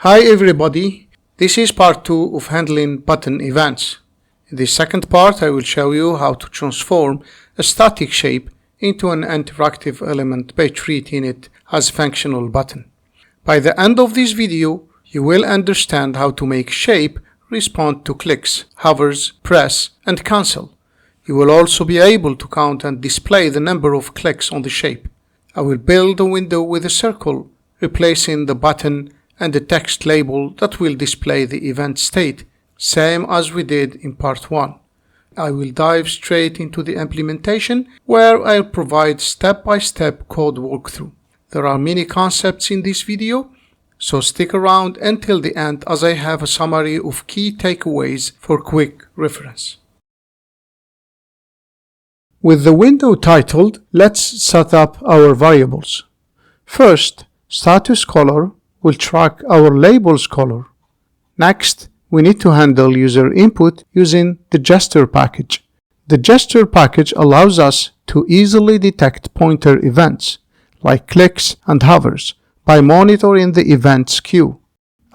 Hi everybody, this is part 2 of handling button events. In the second part I will show you how to transform a static shape into an interactive element by treating it as a functional button. By the end of this video, you will understand how to make shape respond to clicks, hovers, press, and cancel. You will also be able to count and display the number of clicks on the shape. I will build a window with a circle, replacing the button and the text label that will display the event state, same as we did in part 1. I will dive straight into the implementation where I'll provide step-by-step code walkthrough. There are many concepts in this video, so stick around until the end as I have a summary of key takeaways for quick reference. With the window titled, let's set up our variables. First, status color will track our label's color. Next, we need to handle user input using the gesture package. The gesture package allows us to easily detect pointer events, like clicks and hovers, by monitoring the events queue.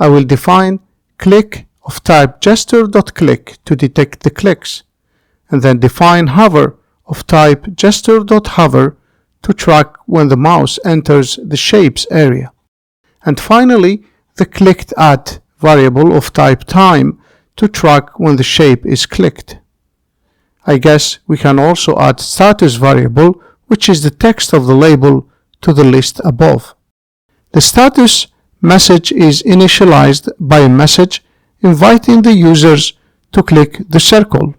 I will define click of type gesture.click to detect the clicks, and then define hover of type gesture.hover to track when the mouse enters the shapes area. And finally, the clicked at variable of type time to track when the shape is clicked. I guess we can also add status variable, which is the text of the label, to the list above. The status message is initialized by a message inviting the users to click the circle.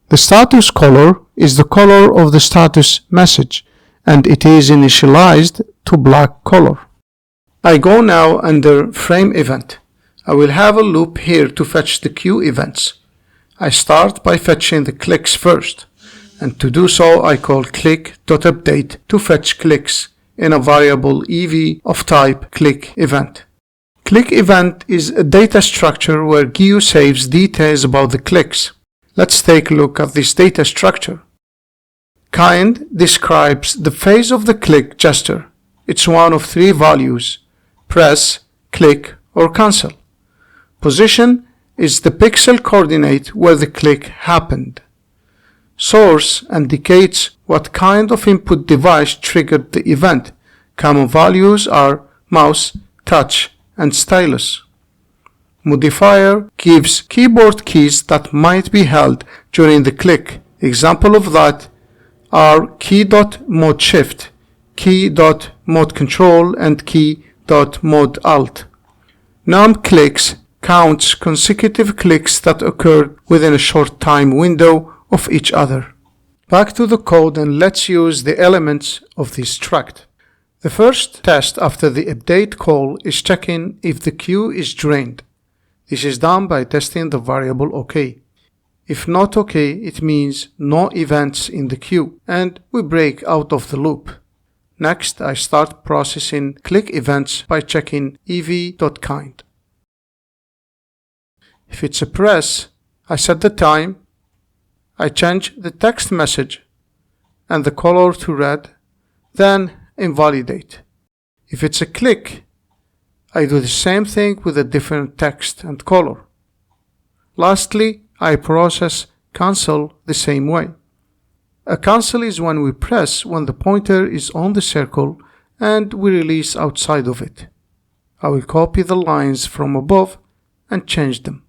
The status color is the color of the status message, and it is initialized to black color. I go now under Frame Event. I will have a loop here to fetch the queue events. I start by fetching the clicks first, and to do so I call click.update to fetch clicks in a variable ev of type ClickEvent. ClickEvent is a data structure where Gio saves details about the clicks. Let's take a look at this data structure. Kind describes the phase of the click gesture. It's one of 3 values: press, click, or cancel. Position is the pixel coordinate where the click happened. Source indicates what kind of input device triggered the event. Common values are mouse, touch, and stylus. Modifier gives keyboard keys that might be held during the click. Example of that are key.mode shift, key.mode control, and key.mode alt. Num clicks counts consecutive clicks that occurred within a short time window of each other. Back to the code, and let's use the elements of this struct. The first test after the update call is checking if the queue is drained. This is done by testing the variable OK. If not OK, it means no events in the queue, and we break out of the loop. Next, I start processing click events by checking ev.kind. If it's a press, I set the time, I change the text message and the color to red, then invalidate. If it's a click, I do the same thing with a different text and color. Lastly, I process cancel the same way. A cancel is when we press when the pointer is on the circle and we release outside of it. I will copy the lines from above and change them.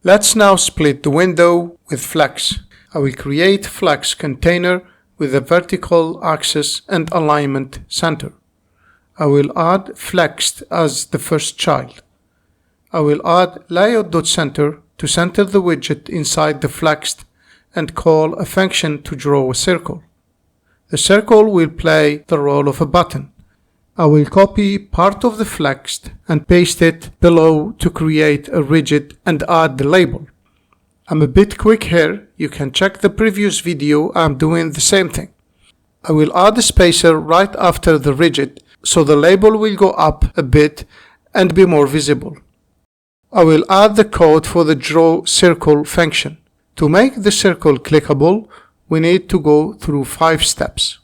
Let's now split the window with Flex. I will create Flex container with a vertical axis and alignment center. I will add Flexed as the first child. I will add layout.Center to center the widget inside the Flexed and call a function to draw a circle. The circle will play the role of a button. I will copy part of the Flexed and paste it below to create a widget and add the label. I'm a bit quick here. You can check the previous video. I'm doing the same thing. I will add a spacer right after the widget so the label will go up a bit and be more visible. I will add the code for the draw circle function. To make the circle clickable, we need to go through 5 steps.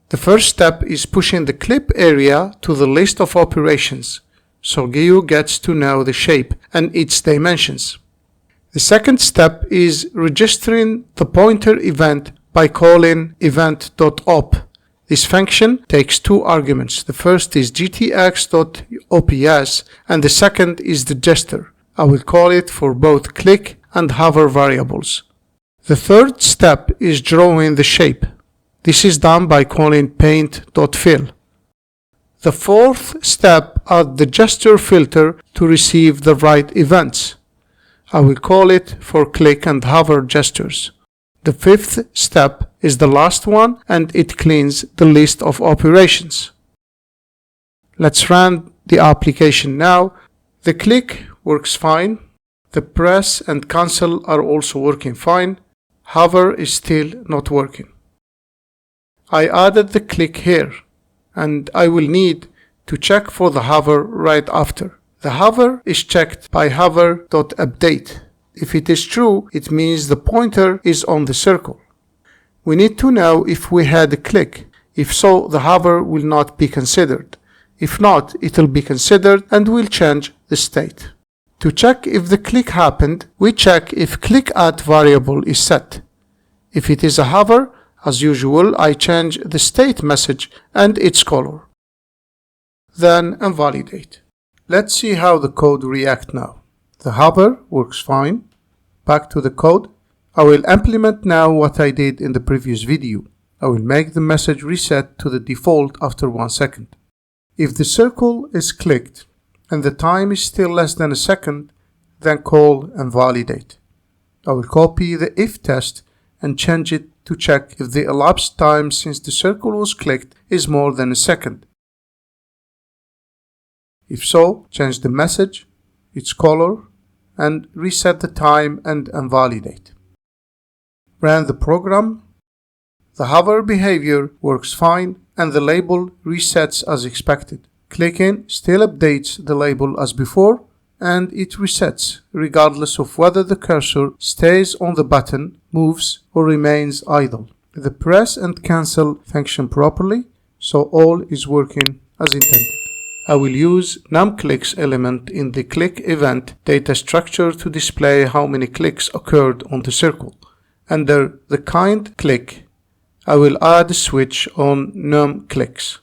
The first step is pushing the clip area to the list of operations. so Gio gets to know the shape and its dimensions. The second step is registering the pointer event by calling event.op. This function takes two arguments. The first is gtx.ops and the second is the gesture. I will call it for both click and hover variables. The third step is drawing the shape. This is done by calling paint.fill. The fourth step adds the gesture filter to receive the right events. I will call it for click and hover gestures. The fifth step is the last one and it cleans the list of operations. Let's run the application now. The click works fine. The press and cancel are also working fine. Hover is still not working. I added the click here and I will need to check for the hover right after. The hover is checked by hover.update. If it is true, it means the pointer is on the circle. We need to know if we had a click. If so, the hover will not be considered. If not, it will be considered and will change the state. To check if the click happened, we check if clickAt variable is set. If it is a hover, as usual, I change the state message and its color. Then invalidate. Let's see how the code reacts now. The hover works fine. Back to the code. I will implement now what I did in the previous video. I will make the message reset to the default after 1 second. If the circle is clicked and the time is still less than a second, then call invalidate. I will copy the if test and change it to check if the elapsed time since the circle was clicked is more than a second. If so, change the message, its color, and reset the time and invalidate. Run the program. The hover behavior works fine and the label resets as expected. Clicking still updates the label as before and it resets regardless of whether the cursor stays on the button, moves, or remains idle. The press and cancel function properly, so all is working as intended. I will use numClicks element in the ClickEvent data structure to display how many clicks occurred on the circle. Under the kind click, I will add a switch on numClicks.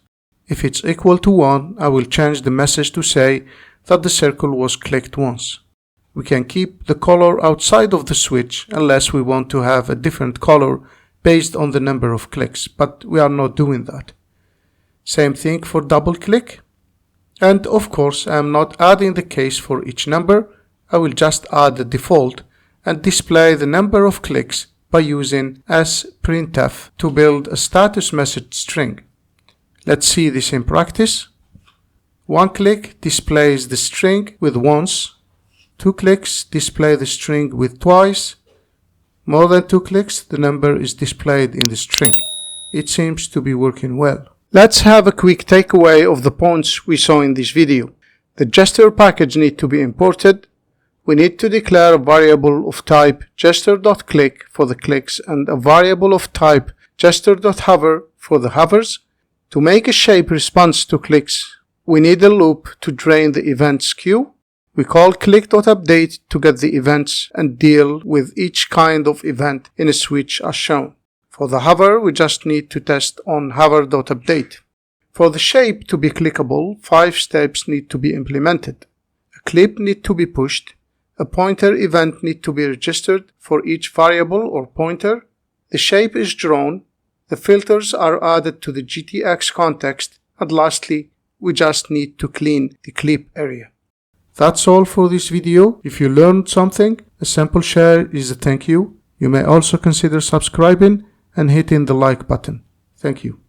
If it's equal to 1, I will change the message to say that the circle was clicked once. We can keep the color outside of the switch unless we want to have a different color based on the number of clicks, but we are not doing that. Same thing for double click. And of course, I am not adding the case for each number. I will just add the default and display the number of clicks by using sprintf to build a status message string. Let's see this in practice. 1 click displays the string with once. 2 clicks display the string with twice. More than 2 clicks, the number is displayed in the string. It seems to be working well. Let's have a quick takeaway of the points we saw in this video. The gesture package needs to be imported. We need to declare a variable of type gesture.click for the clicks and a variable of type gesture.hover for the hovers. To make a shape response to clicks, we need a loop to drain the events queue. We call click.update to get the events and deal with each kind of event in a switch as shown. For the hover, we just need to test on hover.update. For the shape to be clickable, 5 steps need to be implemented. A clip needs to be pushed. A pointer event needs to be registered for each variable or pointer. The shape is drawn. The filters are added to the GTX context. And lastly, we just need to clean the clip area. That's all for this video. If you learned something, a simple share is a thank you. You may also consider subscribing and hitting the like button. Thank you.